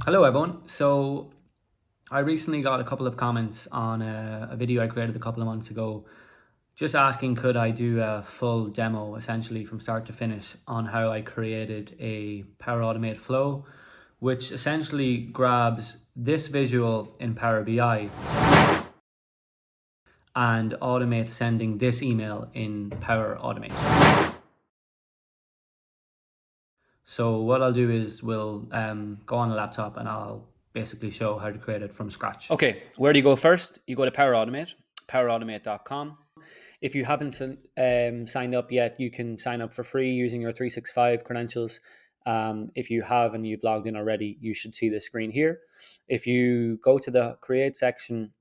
Hello, everyone. So I recently got a couple of comments on a video I created a couple of months ago, just asking could I do a full demo essentially from start to finish on how I created a Power Automate flow, which essentially grabs this visual in Power BI and automates sending this email in Power Automate. So what I'll do is we'll go on the laptop and I'll basically show how to create it from scratch. Okay, where do you go first? You go to Power Automate, powerautomate.com. If you haven't signed up yet, you can sign up for free using your 365 credentials. If you have and you've logged in already, you should see the screen here. If you go to the create section,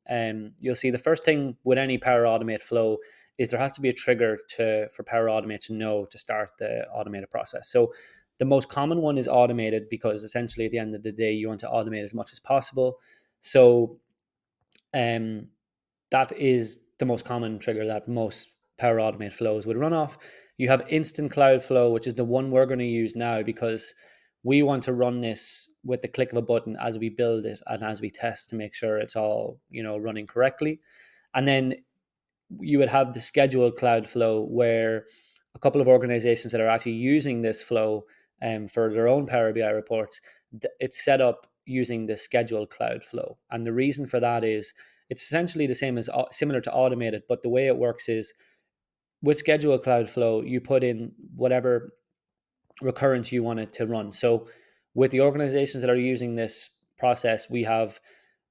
you'll see the first thing with any Power Automate flow is there has to be a trigger for Power Automate to know to start the automated process. So the most common one is automated because essentially at the end of the day, you want to automate as much as possible. So um, that is the most common trigger that most Power Automate flows would run off. You have Instant Cloud Flow, which is the one we're going to use now because we want to run this with the click of a button as we build it and as we test to make sure it's all running correctly. And then you would have the Scheduled Cloud Flow, where a couple of organizations that are actually using this flow for their own Power BI reports, it's set up using the Scheduled Cloud Flow. And the reason for that is it's essentially the same as similar to automated, but the way it works is with Scheduled Cloud Flow, you put in whatever recurrence you want it to run. So with the organizations that are using this process, we have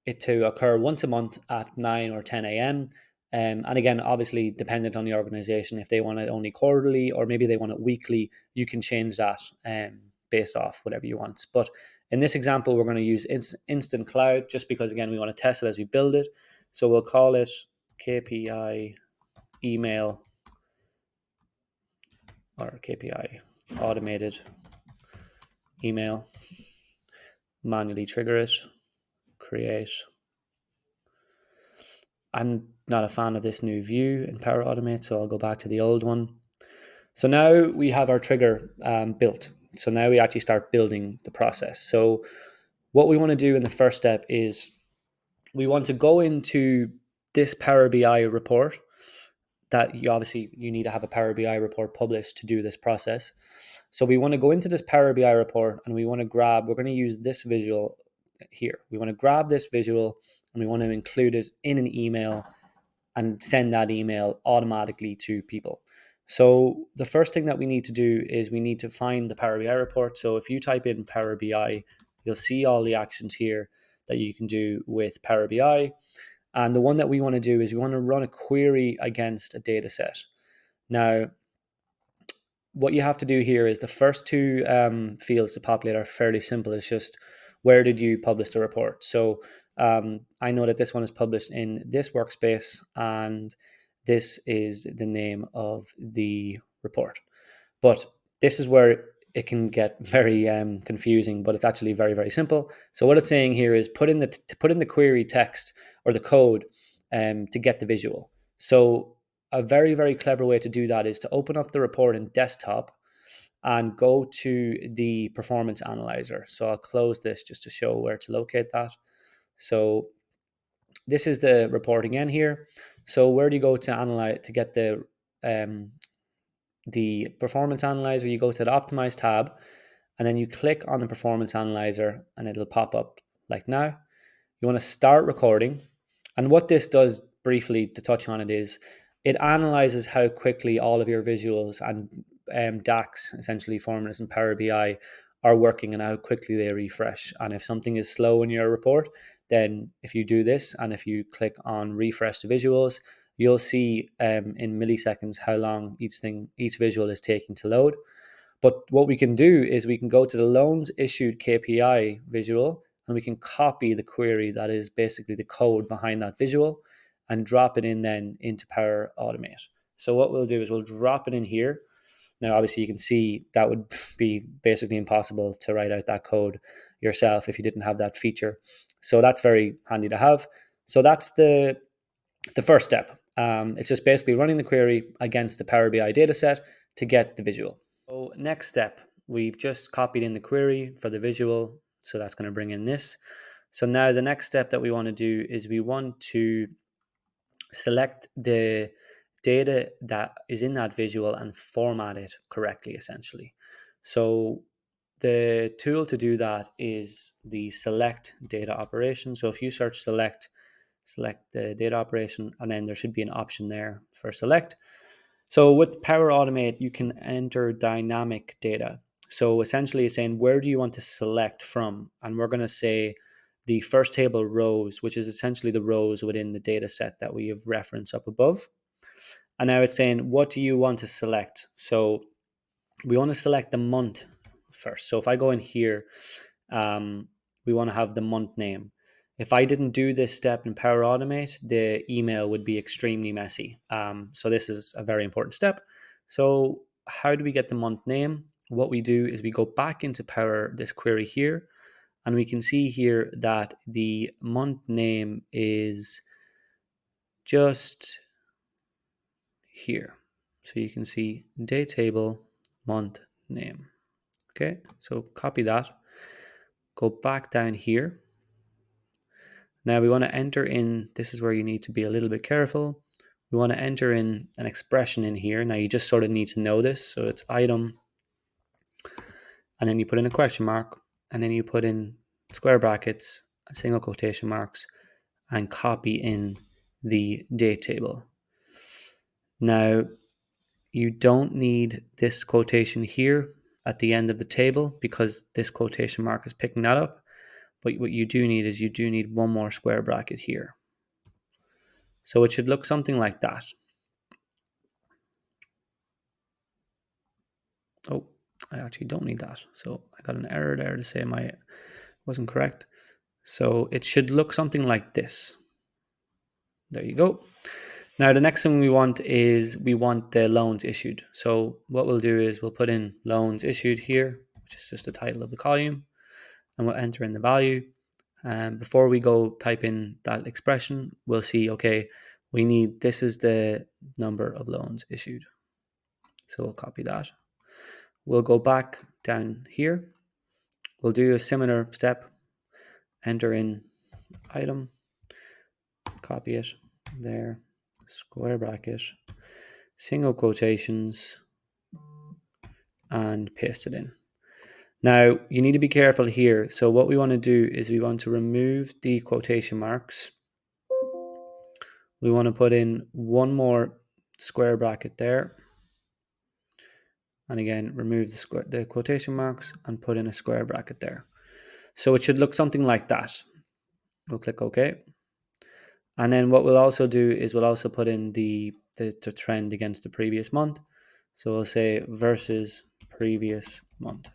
it to occur once a month at 9 or 10 a.m. And again, obviously, dependent on the organization, if they want it only quarterly or maybe they want it weekly, you can change that based off whatever you want. But in this example, we're going to use Instant Cloud just because, again, we want to test it as we build it. So we'll call it KPI email or KPI automated email, manually trigger it, create. I'm not a fan of this new view in Power Automate, so I'll go back to the old one. So now we have our trigger built. So now we actually start building the process. So what we want to do in the first step is we want to go into this Power BI report that you need to have a Power BI report published to do this process. So we want to go into this Power BI report and we're going to use this visual here. We want to grab this visual and we want to include it in an email and send that email automatically to people. So the first thing that we need to do is we need to find the Power BI report. So if you type in Power BI, you'll see all the actions here that you can do with Power BI. And the one that we want to do is we want to run a query against a data set. Now, what you have to do here is the first two fields to populate are fairly simple. It's just where did you publish the report? So I know that this one is published in this workspace and this is the name of the report. But this is where it can get very confusing, but it's actually very, very simple. So what it's saying here is put in the query text or the code to get the visual. So a very, very clever way to do that is to open up the report in desktop and go to the performance analyzer. So I'll close this just to show where to locate that. So this is the report again here. So where do you go to analyze to get the performance analyzer? You go to the optimize tab and then you click on the performance analyzer and it'll pop up like now. You want to start recording. And what this does, briefly to touch on it, is it analyzes how quickly all of your visuals and DAX, essentially formulas in Power BI, are working and how quickly they refresh. And if something is slow in your report, then if you do this and if you click on refresh the visuals, you'll see in milliseconds how long each visual is taking to load. But what we can do is we can go to the loans issued KPI visual and we can copy the query that is basically the code behind that visual and drop it in then into Power Automate. So what we'll do is we'll drop it in here. Now, obviously, you can see that would be basically impossible to write out that code yourself if you didn't have that feature. So that's very handy to have. So that's the first step. It's just basically running the query against the Power BI dataset to get the visual. So next step, we've just copied in the query for the visual. So that's going to bring in this. So now the next step that we want to do is we want to select the data that is in that visual and format it correctly, essentially. So the tool to do that is the select data operation. So if you search select the data operation, and then there should be an option there for select. So with Power Automate, you can enter dynamic data. So essentially it's saying, where do you want to select from? And we're going to say the first table rows, which is essentially the rows within the data set that we have referenced up above. And now it's saying, what do you want to select? So we want to select the month first. So if I go in here, we want to have the month name. If I didn't do this step in Power Automate, the email would be extremely messy. So this is a very important step. So how do we get the month name? What we do is we go back into this query here, and we can see here that the month name is just here. So you can see day table, month name. Okay, so copy that, go back down here. Now we want to enter in, this is where you need to be a little bit careful. We want to enter in an expression in here. Now you just sort of need to know this. So it's item, and then you put in a question mark, and then you put in square brackets, single quotation marks, and copy in the date table. Now you don't need this quotation here at the end of the table because this quotation mark is picking that up. But what you do need is you do need one more square bracket here. So it should look something like that. Oh, I actually don't need that. So I got an error there to say my wasn't correct. So it should look something like this. There you go. Now the next thing we want is we want the loans issued. So what we'll do is we'll put in loans issued here, which is just the title of the column, and we'll enter in the value. And before we go type in that expression, we'll see, okay, this is the number of loans issued. So we'll copy that. We'll go back down here. We'll do a similar step, enter in item, copy it there, square bracket, single quotations, and paste it in. Now, you need to be careful here. So what we want to do is we want to remove the quotation marks. We want to put in one more square bracket there. And again, remove the quotation marks and put in a square bracket there. So it should look something like that. We'll click OK. And then what we'll also do is we'll also put in the trend against the previous month. So we'll say versus previous month.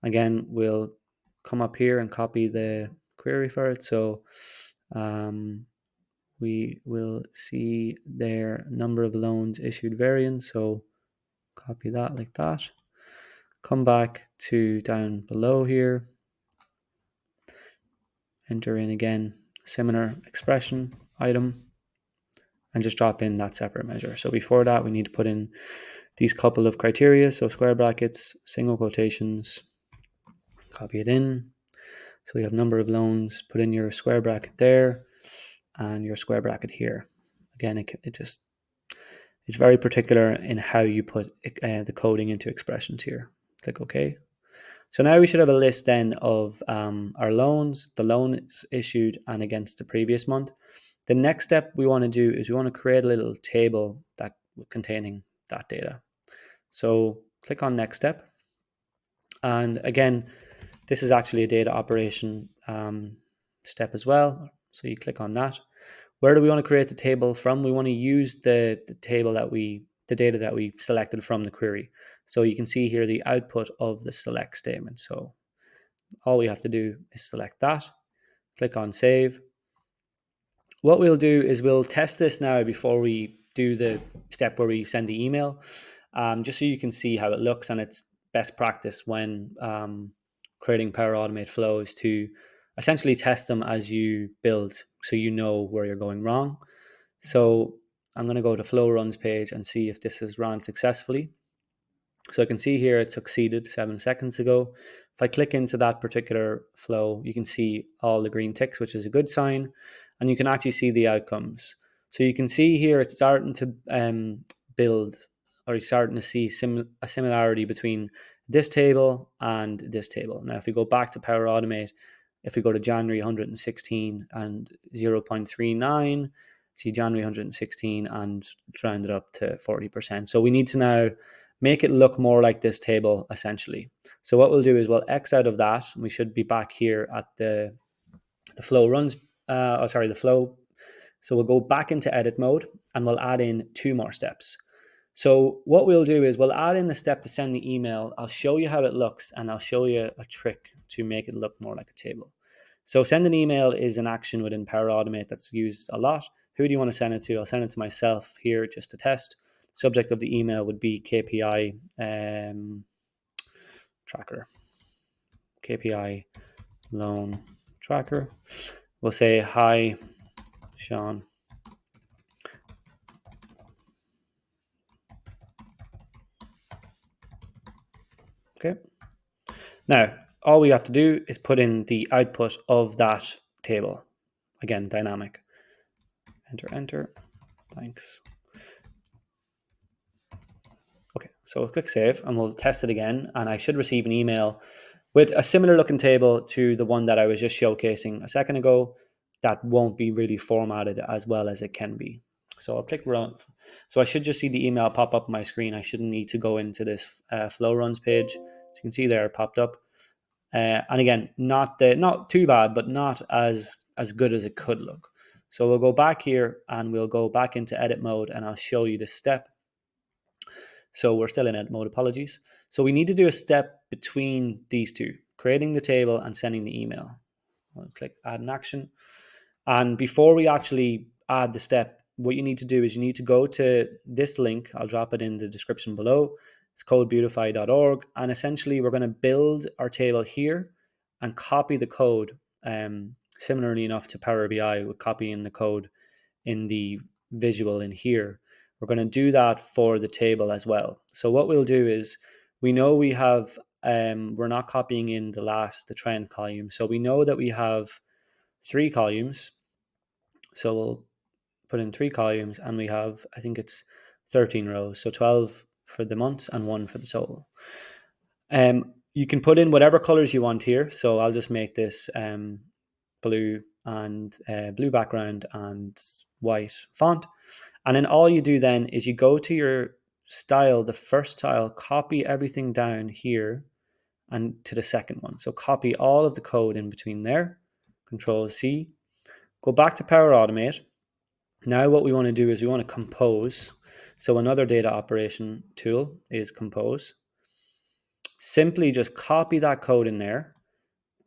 Again, we'll come up here and copy the query for it. So we will see their number of loans issued variant. So copy that like that. Come back to down below here. Enter in again, similar expression, item, and just drop in that separate measure. So before that, we need to put in these couple of criteria. So square brackets, single quotations, copy it in. So we have number of loans, put in your square bracket there and your square bracket here. Again, it's very particular in how you put the coding into expressions here. Click OK. So now we should have a list then of our loans, the loans issued and against the previous month. The next step we want to do is we want to create a little table that containing that data. So click on next step. And again, this is actually a data operation step as well. So you click on that. Where do we want to create the table from? We want to use the data that we selected from the query. So you can see here the output of the select statement. So all we have to do is select that, click on save. What we'll do is we'll test this now before we do the step where we send the email, just so you can see how it looks. And it's best practice when creating Power Automate flows to essentially test them as you build, so you know where you're going wrong. So I'm going to go to flow runs page and see if this is run successfully. So I can see here it succeeded 7 seconds ago. If I click into that particular flow, you can see all the green ticks, which is a good sign. And you can actually see the outcomes. So you can see here it's starting to build, or you're starting to see a similarity between this table and this table. Now, if we go back to Power Automate, if we go to January 116 and 0.39, see January 116 and round it up to 40%. So we need to now make it look more like this table essentially. So what we'll do is we'll X out of that. And we should be back here at the flow runs, the flow. So we'll go back into edit mode and we'll add in two more steps. So what we'll do is we'll add in the step to send the email. I'll show you how it looks and I'll show you a trick to make it look more like a table. So send an email is an action within Power Automate that's used a lot. Who do you want to send it to? I'll send it to myself here just to test. Subject of the email would be KPI tracker, KPI loan tracker. We'll say, hi, Sean. Okay. Now, all we have to do is put in the output of that table. Again, dynamic. Enter, enter. Thanks. Okay, so we'll click save and we'll test it again. And I should receive an email with a similar looking table to the one that I was just showcasing a second ago. That won't be really formatted as well as it can be. So I'll click run. So I should just see the email pop up on my screen. I shouldn't need to go into this flow runs page. So you can see there it popped up. And again, not too bad, but not as good as it could look. So we'll go back here and we'll go back into edit mode and I'll show you the step. So we're still in edit mode, apologies. So we need to do a step between these two, creating the table and sending the email. I'll click add an action. And before we actually add the step, what you need to do is you need to go to this link. I'll drop it in the description below. It's codebeautify.org. And essentially, we're going to build our table here and copy the code. Similarly enough to Power BI, we're copying the code in the visual in here. We're going to do that for the table as well. So what we'll do is we know we have, we're not copying in the trend column. So we know that we have 3 columns. So we'll put in 3 columns and we have, I think it's 13 rows. So 12 for the months and 1 for the total. You can put in whatever colors you want here. So I'll just make this blue and blue background and white font. And then all you do then is you go to your style, the first style, copy everything down here and to the second one. So copy all of the code in between there, Control C, go back to Power Automate. Now what we want to do is we want to compose. So another data operation tool is compose. Simply just copy that code in there,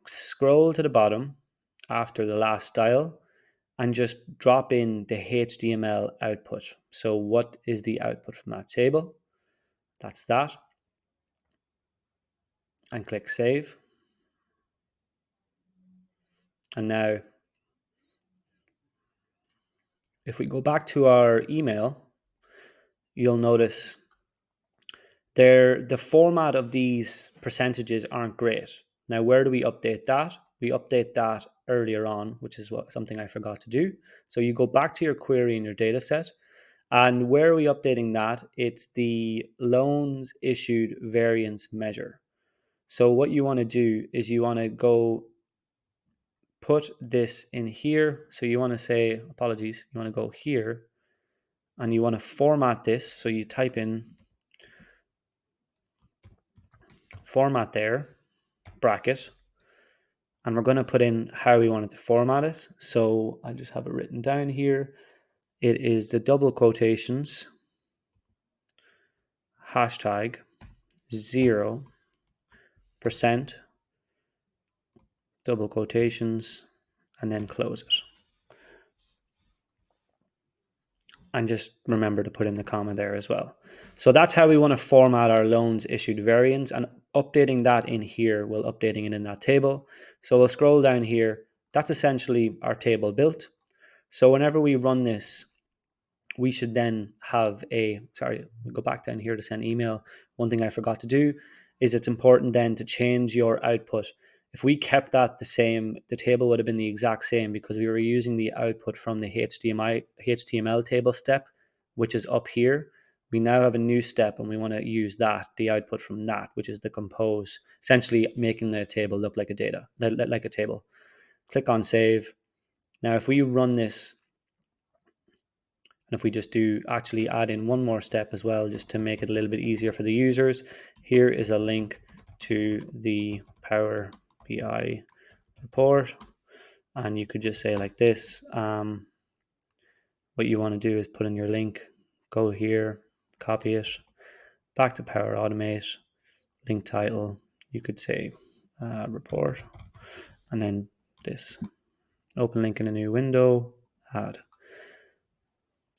scroll to the bottom after the last style, and just drop in the HTML output. So what is the output from that table? That's that. And click save. And now, if we go back to our email, you'll notice the format of these percentages aren't great. Now, where do we update that? We update that earlier on, which is something I forgot to do. So you go back to your query in your data set. And where are we updating that? It's the loans issued variance measure. So what you want to do is you want to go put this in here. So you want to say, apologies, you want to go here and you want to format this. So you type in format there, bracket, and we're going to put in how we wanted to format it. So I just have it written down here. It is the double quotations, hashtag 0%, double quotations, and then close it. And just remember to put in the comma there as well. So that's how we want to format our loans issued variance, and updating that in here, we'll updating it in that table. So we'll scroll down here. That's essentially our table built. So whenever we run this, we should then have we go back down here to send email. one thing I forgot to do is it's important then to change your output. If we kept that the same, the table would have been the exact same because we were using the output from the HTML table step, which is up here. We now have a new step and we want to use that, the output from that, which is the compose, essentially making the table look like a data, like a table. Click on save. Now, if we run this, and if we just do actually add in one more step as well, just to make it a little bit easier for the users, here is a link to the Power BI report. And you could just say like this, what you want to do is put in your link, go here, copy it, back to Power Automate, link title, you could say report, and then this, open link in a new window, add.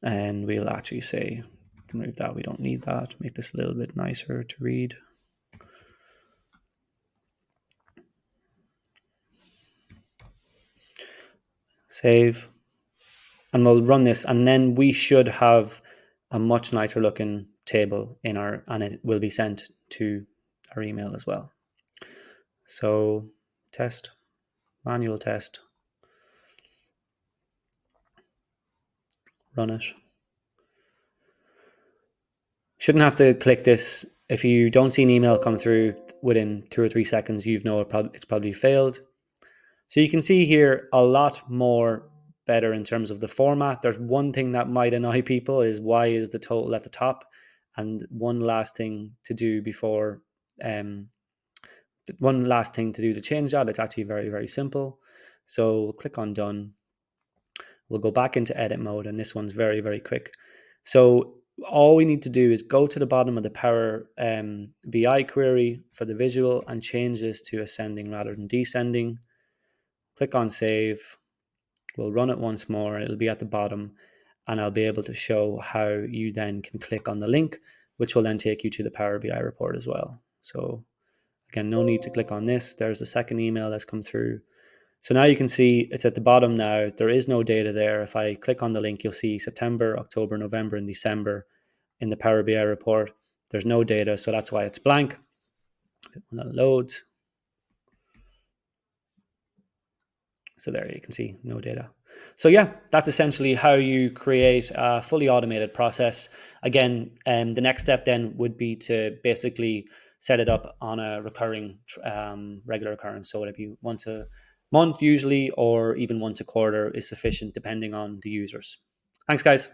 And we'll actually say, remove that, we don't need that, make this a little bit nicer to read. Save. And we'll run this, and then we should have a much nicer looking table in our, and it will be sent to our email as well. So test, manual test, run it. Shouldn't have to click this. If you don't see an email come through within 2 or 3 seconds, you know it's probably failed. So you can see here a lot more better in terms of the format. There's one thing that might annoy people is why is the total at the top? And one last thing to do before, one last thing to do to change that. It's actually very, very simple. So we'll click on done. We'll go back into edit mode, and this one's very, very quick. So all we need to do is go to the bottom of the Power BI query for the visual and change this to ascending rather than descending. Click on save. We'll run it once more. It'll be at the bottom, and I'll be able to show how you then can click on the link, which will then take you to the Power BI report as well. So again, no need to click on this. There's the second email that's come through. So now you can see it's at the bottom now. There is no data there. If I click on the link, you'll see September, October, November, and December in the Power BI report. There's no data, so that's why it's blank. When that loads, so there you can see no data. So yeah, that's essentially how you create a fully automated process. Again, the next step then would be to basically set it up on a recurring, regular occurrence. So it'd be once a month usually, or even once a quarter is sufficient depending on the users. Thanks, guys.